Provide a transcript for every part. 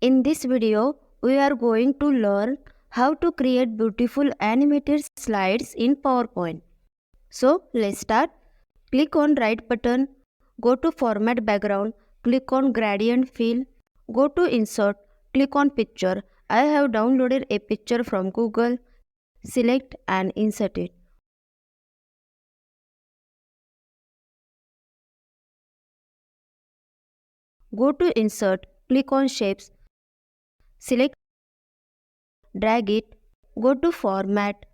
In this video, we are going to learn how to create beautiful animated slides in PowerPoint. So let's start. Click on right button, go to format background, click on gradient fill, go to insert, click on picture. I have downloaded a picture from Google, select and insert it. Go to insert, click on shapes, select, drag it, go to format,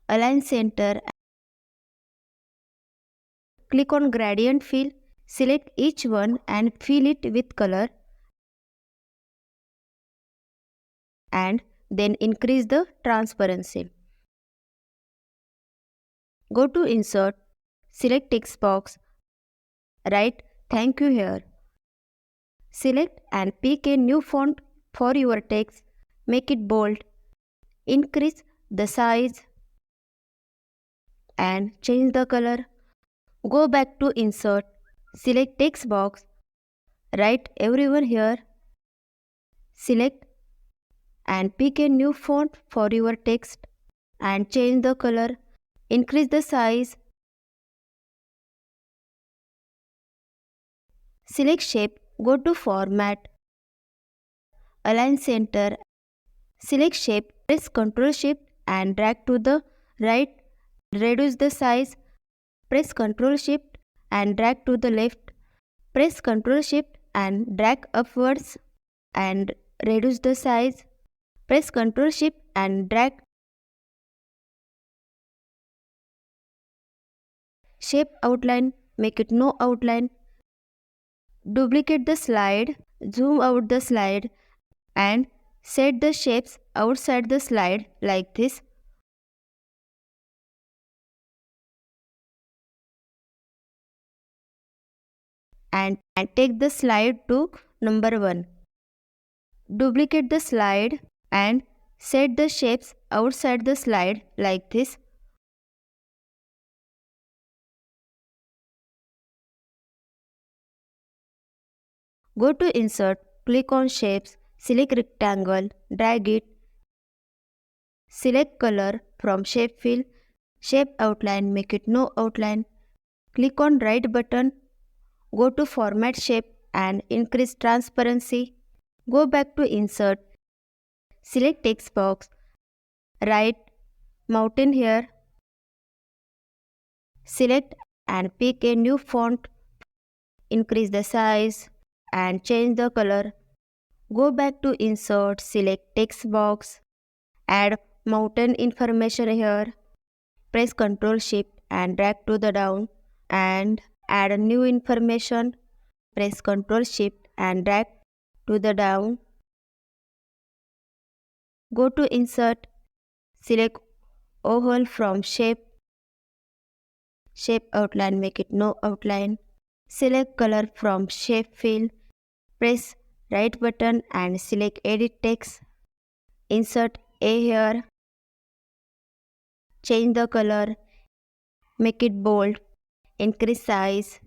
align center, click on gradient fill, select each one and fill it with color and then increase the transparency. Go to insert, select text box, write thank you here. Select and pick a new font for your text, make it bold, increase the size and change the color. Go back to insert, select text box, write everyone here, select and pick a new font for your text and change the color, increase the size, select shape, go to format, align center, select shape, press Ctrl Shift and drag to the right, reduce the size, press Ctrl Shift and drag to the left, press Ctrl Shift and drag upwards and reduce the size, press Ctrl Shift and drag. Shape outline, make it no outline. Duplicate the slide, zoom out the slide and set the shapes outside the slide like this. And take the slide to number 1. Duplicate the slide and set the shapes outside the slide like this. Go to insert, click on shapes, select rectangle, drag it. Select color from shape fill, shape outline, make it no outline. Click on right button, go to format shape and increase transparency. Go back to insert, select text box, write mountain here. Select and pick a new font, increase the size and change the color. Go back to insert, select text box, add mountain information here. Press Ctrl Shift and drag to the down and add a new information. Press Ctrl Shift and drag to the down. Go to insert, select oval from shape outline, make it no outline. Select color from shape fill, press right button and select edit text. Insert A here, change the color, make it bold, increase size,